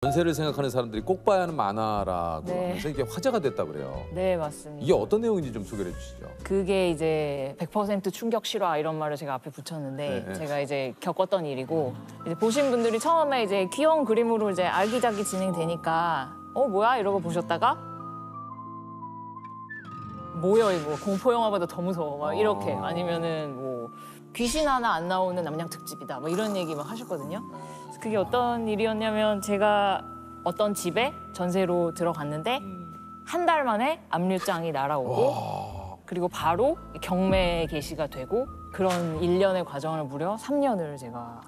전세를 생각하는 사람들이 꼭 봐야 하는 만화라고 네. 하면서 이게 화제가 됐다 그래요. 네, 맞습니다. 이게 어떤 내용인지 좀 소개해 주시죠. 그게 이제 100% 충격 실화 이런 말을 제가 앞에 붙였는데 네. 제가 이제 겪었던 일이고 이제 보신 분들이 처음에 이제 귀여운 그림으로 이제 아기자기 진행되니까 뭐야 이러고 보셨다가 뭐야 이거 공포 영화보다 더 무서워 막 이렇게 아니면은 뭐 귀신 하나 안 나오는 남양 특집이다 뭐 이런 얘기 막 하셨거든요. 그래서 그게 어떤 일이었냐면 제가 어떤 집에 전세로 들어갔는데 한 달 만에 압류장이 날아오고 그리고 바로 경매 개시가 되고 그런 일련의 과정을 무려 3년을 제가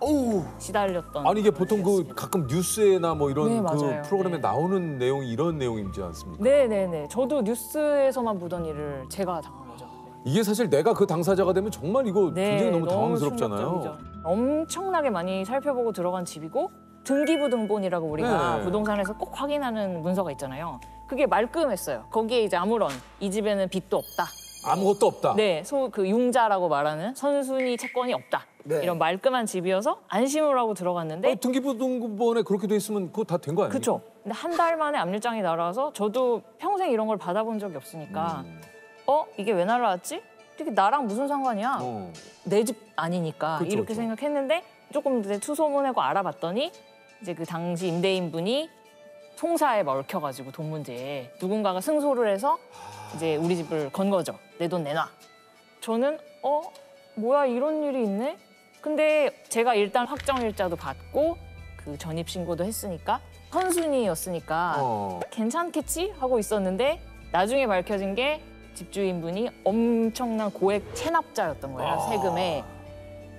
시달렸던. 아니 이게 보통 그 일이었습니다. 가끔 뉴스에나 뭐 이런 네, 그 맞아요. 프로그램에 네. 나오는 내용이 이런 내용이지 않습니까? 네네네. 저도 뉴스에서만 보던 일을 제가 당한 거죠. 이게 사실 내가 그 당사자가 되면 정말 이거 네, 굉장히 너무 당황스럽잖아요. 충격적이죠. 엄청나게 많이 살펴보고 들어간 집이고 등기부등본이라고 우리가 네. 부동산에서 꼭 확인하는 문서가 있잖아요. 그게 말끔했어요. 거기에 이제 아무런 이 집에는 빚도 없다. 아무것도 없다. 네, 그 융자라고 말하는 선순위 채권이 없다. 네. 이런 말끔한 집이어서 안심을 하고 들어갔는데 등기부등본에 그렇게 돼 있으면 그거 다 된 거 아니에요? 그렇죠. 근데 한 달 만에 압류장이 날아와서 저도 평생 이런 걸 받아본 적이 없으니까 이게 왜 날아왔지? 이게 나랑 무슨 상관이야? 어. 내 집 아니니까 그쵸, 이렇게 그쵸. 생각했는데 조금 이제 투소문하고 알아봤더니 이제 그 당시 임대인분이 송사에 얽혀가지고 돈 문제에 누군가가 승소를 해서 이제 우리 집을 건 거죠. 내 돈 내놔. 저는 뭐야 이런 일이 있네? 근데 제가 일단 확정일자도 받고 그 전입신고도 했으니까 선순위였으니까 괜찮겠지? 하고 있었는데 나중에 밝혀진 게 집주인분이 엄청난 고액 체납자였던 거예요, 세금에.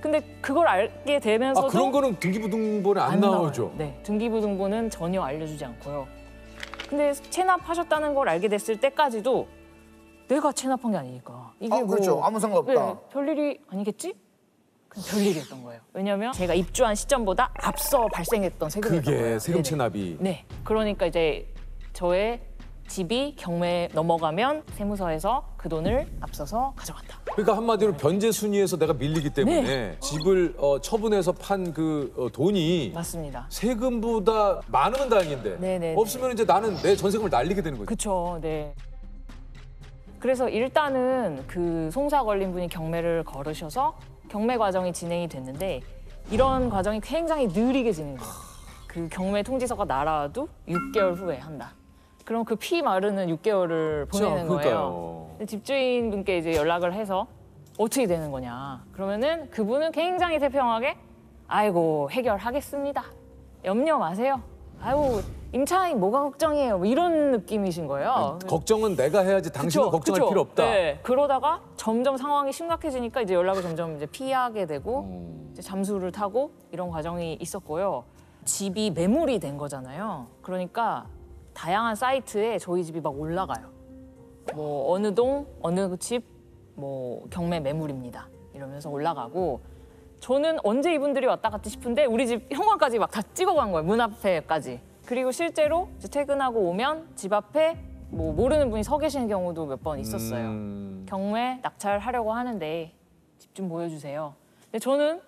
근데 그걸 알게 되면서도 그런 거는 등기부등본에 안 나오죠. 나와요. 네, 등기부등본은 전혀 알려주지 않고요. 근데 체납하셨다는 걸 알게 됐을 때까지도 내가 체납한 게 아니니까. 이게 그렇죠. 아무 상관없다. 네, 별일이 아니겠지? 그냥 별일이었던 거예요. 왜냐면 제가 입주한 시점보다 앞서 발생했던 세금이었던 그게 거예요. 세금 네네. 체납이. 네, 그러니까 이제 저의 집이 경매에 넘어가면 세무서에서 그 돈을 앞서서 가져간다. 그러니까 한마디로 변제 순위에서 내가 밀리기 때문에 네. 집을 처분해서 판 그 돈이 맞습니다. 세금보다 많으면 다행인데 네네네. 없으면 이제 나는 내 전세금을 날리게 되는 거죠. 그렇죠. 네. 그래서 일단은 그 송사 걸린 분이 경매를 걸으셔서 경매 과정이 진행이 됐는데 이런 과정이 굉장히 느리게 진행돼요. 그 경매 통지서가 날아와도 6개월 후에 한다. 그럼 그 피 마르는 6개월을 보내는 거예요. 그러니까요. 근데 집주인분께 이제 연락을 해서 어떻게 되는 거냐. 그러면은 그분은 굉장히 태평하게 아이고 해결하겠습니다. 염려 마세요. 아유 임차인 뭐가 걱정이에요. 뭐 이런 느낌이신 거예요. 걱정은 내가 해야지 당신은 그쵸, 걱정할 그쵸. 필요 없다. 네. 그러다가 점점 상황이 심각해지니까 이제 연락을 점점 이제 피하게 되고 이제 잠수를 타고 이런 과정이 있었고요. 집이 매물이 된 거잖아요. 그러니까 다양한 사이트에 저희 집이 막 올라가요. 뭐 어느 동, 어느 집, 뭐 경매 매물입니다. 이러면서 올라가고 저는 언제 이분들이 왔다 갔지 싶은데 우리 집 현관까지 막 다 찍어간 거예요. 문 앞에까지. 그리고 실제로 이제 퇴근하고 오면 집 앞에 뭐 모르는 분이 서 계시는 경우도 몇 번 있었어요. 경매 낙찰하려고 하는데 집 좀 보여주세요. 근데 저는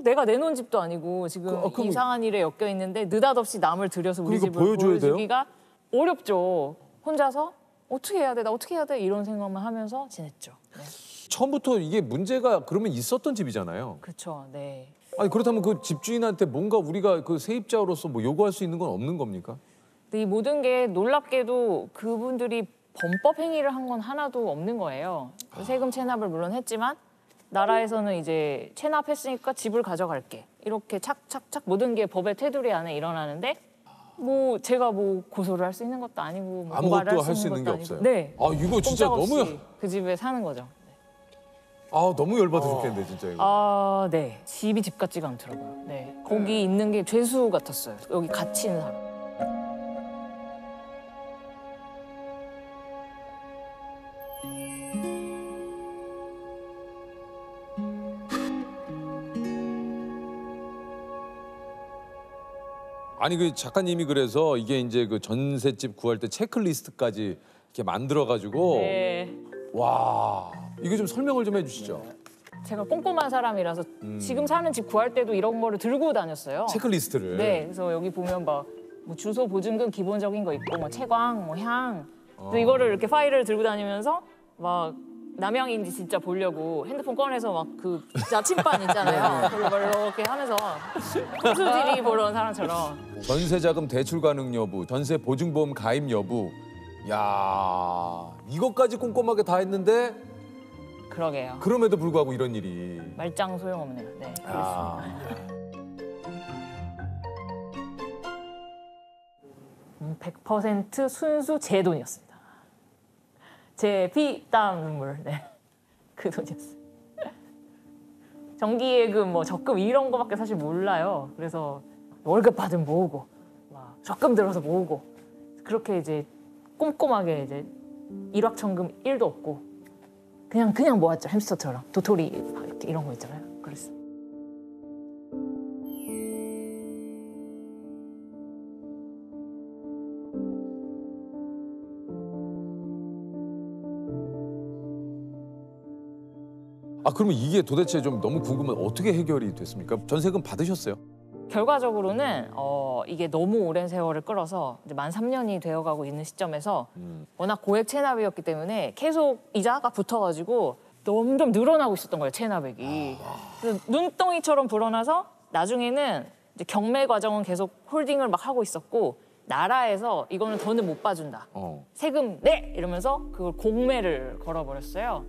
내가 내놓은 집도 아니고 지금 그럼 이상한 일에 엮여 있는데 느닷없이 남을 들여서 우리 그러니까 집을 보여줘야 돼요? 보여주기가 어렵죠. 혼자서 어떻게 해야 돼? 나 어떻게 해야 돼? 이런 생각만 하면서 지냈죠. 네. 처음부터 이게 문제가 그러면 있었던 집이잖아요. 그렇죠. 네. 아니 그렇다면 그 집주인한테 뭔가 우리가 그 세입자로서 뭐 요구할 수 있는 건 없는 겁니까? 근데 이 모든 게 놀랍게도 그분들이 범법 행위를 한 건 하나도 없는 거예요. 세금 체납을 물론 했지만 나라에서는 이제 체납했으니까 집을 가져갈게. 이렇게 착착착 모든 게 법의 테두리 안에 일어나는데 뭐 제가 뭐 고소를 할 수 있는 것도 아니고 뭐 고발을 아무것도 할 수 있는 게 것도 없어요. 아니고. 네. 아 이거 진짜 꼼짝없이 너무 그 집에 사는 거죠. 너무 열받으셨겠는데 진짜 이거. 네. 집이 집 같지가 않더라고요. 네. 거기 있는 게 죄수 같았어요. 여기 갇힌 사람. 아니 그 작가님이 그래서 이게 이제 그 전셋집 구할 때 체크리스트까지 이렇게 만들어 가지고 네. 와 이거 좀 설명을 좀 해주시죠. 제가 꼼꼼한 사람이라서 지금 사는 집 구할 때도 이런 거를 들고 다녔어요. 체크리스트를. 네, 그래서 여기 보면 막 뭐 주소 보증금 기본적인 거 있고 뭐 채광, 뭐 향. 그래서 이거를 이렇게 파일을 들고 다니면서 막 남양인지 진짜 보려고 핸드폰 꺼내서 막 그 나침반 있잖아요. 그걸 막 이렇게 하면서 수지리 보러 온 사람처럼. 전세자금 대출 가능 여부, 전세 보증보험 가입 여부. 야, 이것까지 꼼꼼하게 다 했는데 그러게요. 그럼에도 불구하고 이런 일이. 말짱 소용없네요. 네. 아. 100% 순수 제 돈이었습니다. 제 피, 땀, 눈물. 네. 그 돈이었어요. 정기예금, 뭐 적금 이런 거밖에 사실 몰라요. 그래서 월급 받으면 모으고, 막 적금 들어서 모으고, 그렇게 이제 꼼꼼하게 이제 일확천금 1도 없고 그냥 모았죠. 햄스터처럼 도토리 이런 거 있잖아요. 그랬어요. 아, 그러면 이게 도대체 좀 너무 궁금한 어떻게 해결이 됐습니까? 전세금 받으셨어요? 결과적으로는 이게 너무 오랜 세월을 끌어서 이제 만 3년이 되어가고 있는 시점에서 워낙 고액 체납이었기 때문에 계속 이자가 붙어가지고 점점 늘어나고 있었던 거예요, 체납액이. 그래서 눈덩이처럼 불어나서 나중에는 이제 경매 과정은 계속 홀딩을 막 하고 있었고 나라에서 이거는 더는 못 봐준다. 세금 내! 이러면서 그걸 공매를 걸어버렸어요.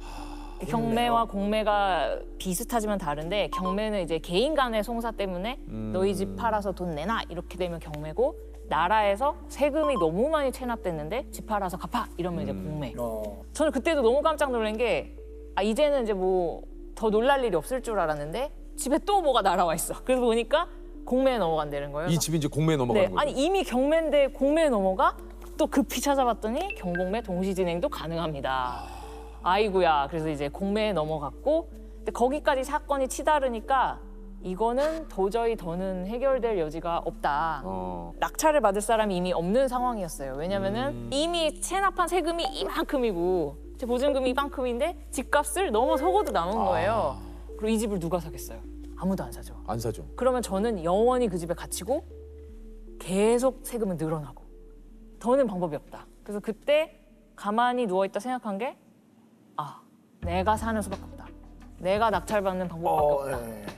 경매와 공매가 비슷하지만 다른데 경매는 이제 개인 간의 송사 때문에 너희 집 팔아서 돈 내놔 이렇게 되면 경매고 나라에서 세금이 너무 많이 체납됐는데 집 팔아서 갚아 이러면 이제 공매. 저는 그때도 너무 깜짝 놀란 게 이제는 이제 뭐 더 놀랄 일이 없을 줄 알았는데 집에 또 뭐가 날아와 있어. 그래서 보니까 공매에 넘어간다는 거예요. 이 집이 이제 공매에 넘어가는 거죠? 아니 이미 경매인데 공매에 넘어가? 또 급히 찾아봤더니 경공매 동시 진행도 가능합니다. 아이고야. 그래서 이제 공매에 넘어갔고 근데 거기까지 사건이 치달으니까 이거는 도저히 더는 해결될 여지가 없다. 낙찰을 받을 사람이 이미 없는 상황이었어요. 왜냐면은 이미 체납한 세금이 이만큼이고 제 보증금이 이만큼인데 집값을 넘어서고도 남은 거예요. 그리고 이 집을 누가 사겠어요? 아무도 안 사죠. 안 사죠. 그러면 저는 영원히 그 집에 갇히고 계속 세금은 늘어나고 더는 방법이 없다. 그래서 그때 가만히 누워있다 생각한 게 내가 사는 수밖에 없다. 내가 낙찰받는 방법밖에 없다.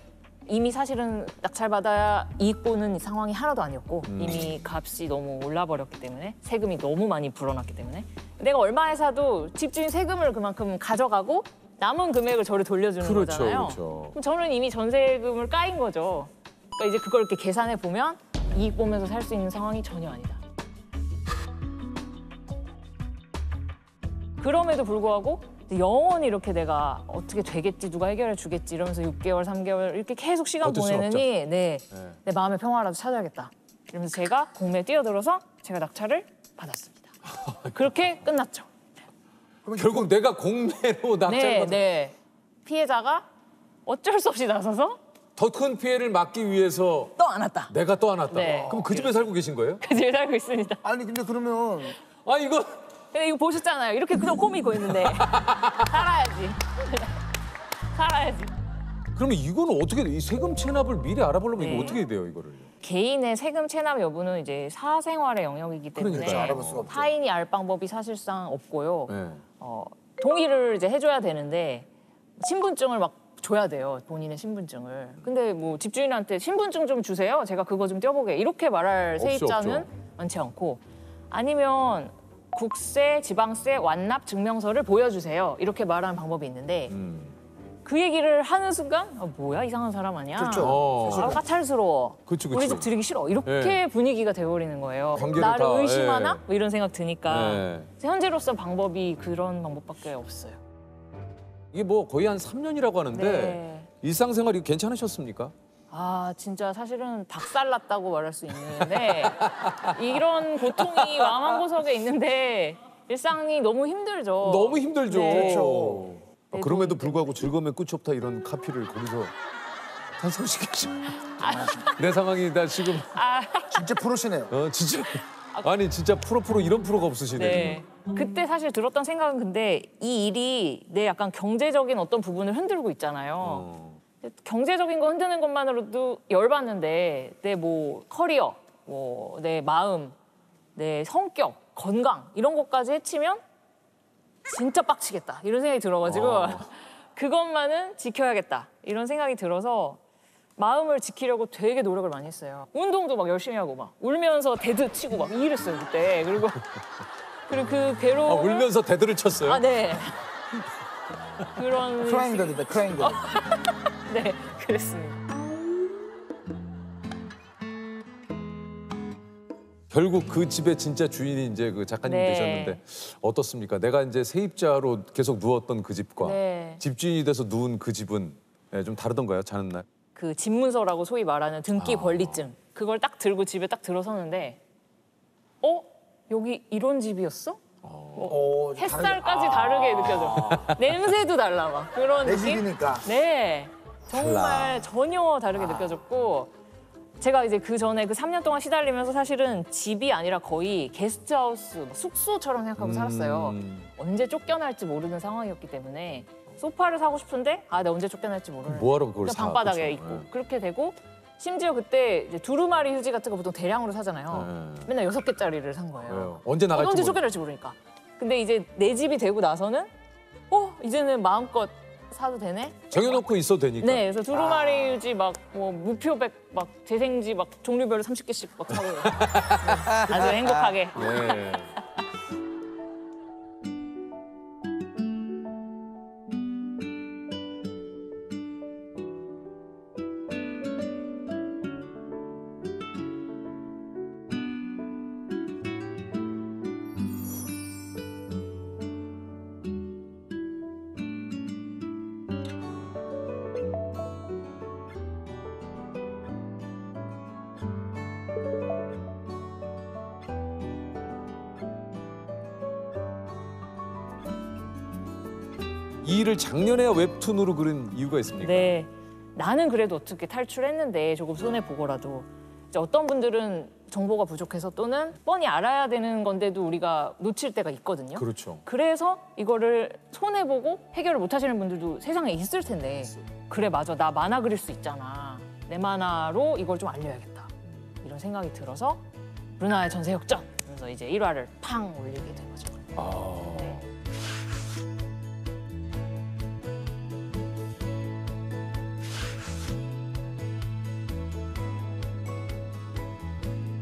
이미 사실은 낙찰받아야 이익 보는 상황이 하나도 아니었고 이미 값이 너무 올라버렸기 때문에 세금이 너무 많이 불어났기 때문에 내가 얼마에 사도 집주인 세금을 그만큼 가져가고 남은 금액을 저를 돌려주는 거잖아요. 그렇죠. 그럼 저는 이미 전세금을 까인 거죠. 그러니까 이제 그걸 이렇게 계산해 보면 이익 보면서 살 수 있는 상황이 전혀 아니다. 그럼에도 불구하고 영원히 이렇게 내가 어떻게 되겠지, 누가 해결해 주겠지 이러면서 6개월, 3개월 이렇게 계속 시간 어쩔 수 보내느니 내 마음의 평화라도 찾아야겠다. 이러면서 제가 공매에 뛰어들어서 제가 낙찰을 받았습니다. 그렇게 끝났죠. 결국 내가 공매로 낙찰을 받은 네. 피해자가 어쩔 수 없이 나서서 더 큰 피해를 막기 위해서 또 안았다. 내가 또 안았다. 네. 그럼 그 집에 살고 계신 거예요? 그 집에 살고 있습니다. 아니 근데 그러면 이거 근데 이거 보셨잖아요. 이렇게 그냥 꾸미고 있는데 살아야지. 살아야지. 그러면 이거는 어떻게 돼? 이 세금 체납을 미리 알아보려면 네. 이거 어떻게 돼요, 이거를? 개인의 세금 체납 여부는 이제 사생활의 영역이기 때문에 그러니까요. 알아볼 수가 없죠. 타인이 알 방법이 사실상 없고요. 네. 동의를 이제 해줘야 되는데 신분증을 막 줘야 돼요. 본인의 신분증을. 근데 뭐 집주인한테 신분증 좀 주세요. 제가 그거 좀 떼어보게. 이렇게 말할 세입자는 없죠. 많지 않고 아니면 국세, 지방세, 완납 증명서를 보여주세요. 이렇게 말하는 방법이 있는데 그 얘기를 하는 순간 뭐야 이상한 사람 아니야? 그렇죠. 까탈스러워. 그치. 우리 집 들이기 싫어. 이렇게 네. 분위기가 돼버리는 거예요. 관계를 나를 다, 의심하나? 예. 뭐 이런 생각 드니까 네. 현재로서 방법이 그런 방법밖에 없어요. 이게 뭐 거의 한 3년이라고 하는데 네. 일상생활이 괜찮으셨습니까? 진짜 사실은 박살났다고 말할 수 있는데 이런 고통이 마음 한구석에 있는데 일상이 너무 힘들죠. 너무 힘들죠. 네. 그렇죠. 그럼에도 불구하고 즐거움의 끝이 없다 이런 카피를 거기서 탄생시키죠. 내 상황이 나 지금 진짜 프로시네요. 진짜 아니 진짜 프로 이런 프로가 없으시네. 네. 그때 사실 들었던 생각은 근데 이 일이 내 약간 경제적인 어떤 부분을 흔들고 있잖아요. 경제적인 거 흔드는 것만으로도 열받는데 내 뭐 커리어, 뭐 내 마음, 내 성격, 건강 이런 것까지 해치면 진짜 빡치겠다 이런 생각이 들어가지고 그것만은 지켜야겠다 이런 생각이 들어서 마음을 지키려고 되게 노력을 많이 했어요. 운동도 막 열심히 하고 막 울면서 데드 치고 막 이랬어요 그때. 그리고 그 괴로움을 울면서 데드를 쳤어요? 아, 네. 그런 크라잉 데드다, 크라잉 데드. 네, 그랬습니다. 결국 그 집의 진짜 주인이 이제 그 작가님 네. 되셨는데 어떻습니까? 내가 이제 세입자로 계속 누웠던 그 집과 네. 집주인이 돼서 누운 그 집은 좀 다르던가요? 자는 날? 그 집문서라고 소위 말하는 등기 권리증 그걸 딱 들고 집에 딱 들어서는데 여기 이런 집이었어? 햇살까지 다르게 느껴져. 냄새도 달라 막 그런 내 느낌? 집이니까. 네, 정말 전혀 다르게 느껴졌고 제가 이제 그 전에 그 3년 동안 시달리면서 사실은 집이 아니라 거의 게스트하우스, 숙소처럼 생각하고 살았어요. 언제 쫓겨날지 모르는 상황이었기 때문에 소파를 사고 싶은데 내가 언제 쫓겨날지 모르는. 뭐하러 그걸 그러니까 사? 방바닥에 그쵸? 있고 그렇게 되고 심지어 그때 이제 두루마리 휴지 같은 거 보통 대량으로 사잖아요. 맨날 6개짜리를 산 거예요. 왜요? 언제 나갈지 언제 모르- 쫓겨날지 모르니까. 근데 이제 내 집이 되고 나서는 이제는 마음껏 사도 되네? 정해놓고 있어도 되니까. 네, 그래서 두루마리 휴지 막 뭐 무표백 막 재생지 막 종류별로 30개씩 막 사고 네, 아주 행복하게. 네. 이 일을 작년에야 웹툰으로 그린 이유가 있습니까? 네, 나는 그래도 어떻게 탈출했는데 조금 손해 보고라도 이제 어떤 분들은 정보가 부족해서 또는 뻔히 알아야 되는 건데도 우리가 놓칠 때가 있거든요. 그렇죠. 그래서 이거를 손해 보고 해결을 못 하시는 분들도 세상에 있을 텐데 그래 맞아 나 만화 그릴 수 있잖아 내 만화로 이걸 좀 알려야겠다 이런 생각이 들어서 루나의 전세 역전 그래서 이제 1화를 팡 올리게 된 거죠. 네.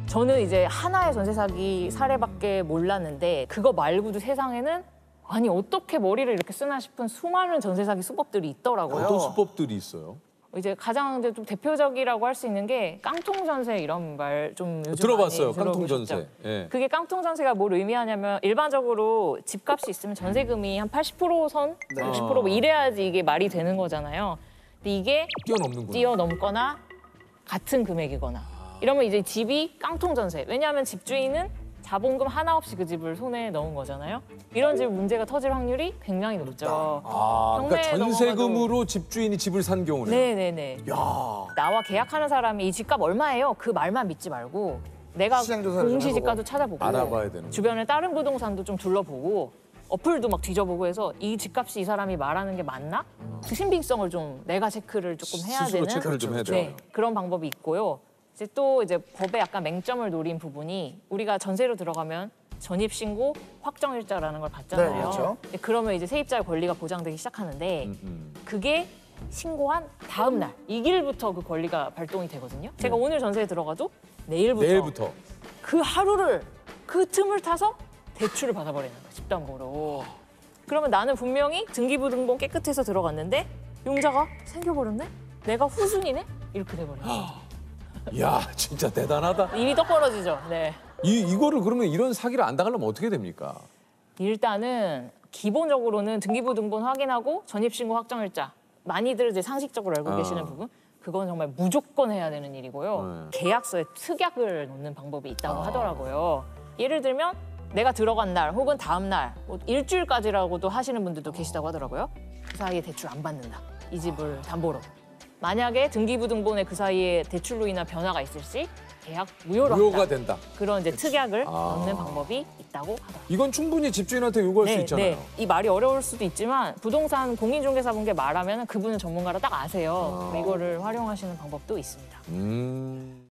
저는 이제 하나의 전세 사기 사례밖에 몰랐는데 그거 말고도 세상에는 아니 어떻게 머리를 이렇게 쓰나 싶은 수많은 전세 사기 수법들이 있더라고요. 어떤 수법들이 있어요? 이제 가장 이제 좀 대표적이라고 할 수 있는 게 깡통 전세 이런 말 좀 요즘 들어봤어요. 많이 깡통 들어보셨죠? 전세. 예. 그게 깡통 전세가 뭘 의미하냐면 일반적으로 집값이 있으면 전세금이 한 80%선, 60%뭐 이래야지 이게 말이 되는 거잖아요. 근데 이게 뛰어넘는구나. 뛰어넘거나 같은 금액이거나 이러면 이제 집이 깡통 전세. 왜냐하면 집주인은 자본금 하나 없이 그 집을 손에 넣은 거잖아요. 이런 집 문제가 터질 확률이 굉장히 높죠. 그러니까 경매에 전세금으로 집주인이 집을 산 경우는. 네네네. 나와 계약하는 사람이 이 집값 얼마예요? 그 말만 믿지 말고 내가 시장조사를 좀 공시지가도 찾아보고 알아봐야 되는 주변에 다른 부동산도 좀 둘러보고 어플도 막 뒤져보고 해서 이 집값이 이 사람이 말하는 게 맞나? 그 신빙성을 좀 내가 체크를 조금 해야 스스로 되는 체크를 좀 해야 돼요. 네, 그런 방법이 있고요. 이제 또 이제 법에 약간 맹점을 노린 부분이 우리가 전세로 들어가면 전입신고 확정일자라는 걸 받잖아요. 네, 그렇죠. 그러면 이제 세입자의 권리가 보장되기 시작하는데 그게 신고한 다음 날 이 길부터 그 권리가 발동이 되거든요. 제가 오늘 전세에 들어가도 내일부터 그 하루를 그 틈을 타서 대출을 받아버리는 거예요. 집담보로. 그러면 나는 분명히 등기부등본 깨끗해서 들어갔는데 용자가 생겨버렸네? 내가 후순이네? 이렇게 돼버려요. 야, 진짜 대단하다. 입이 떡 벌어지죠. 네. 이거를 그러면 이런 사기를 안 당하려면 어떻게 됩니까? 일단은 기본적으로는 등기부등본 확인하고 전입신고 확정일자. 많이들 이제 상식적으로 알고 계시는 부분. 그건 정말 무조건 해야 되는 일이고요. 계약서에 특약을 놓는 방법이 있다고 하더라고요. 예를 들면 내가 들어간 날 혹은 다음 날 뭐 일주일까지라고도 하시는 분들도 계시다고 하더라고요. 그 사이에 대출 안 받는다. 이 집을 담보로. 만약에 등기부등본에 그 사이에 대출로 인한 변화가 있을 시 계약 무효로 무효가 한다. 된다. 그런 이제 특약을 넣는 방법이 있다고 하더라고요. 이건 충분히 집주인한테 요구할 수 있잖아요. 이 말이 어려울 수도 있지만 부동산 공인중개사분께 말하면 그분은 전문가라 딱 아세요. 이거를 활용하시는 방법도 있습니다.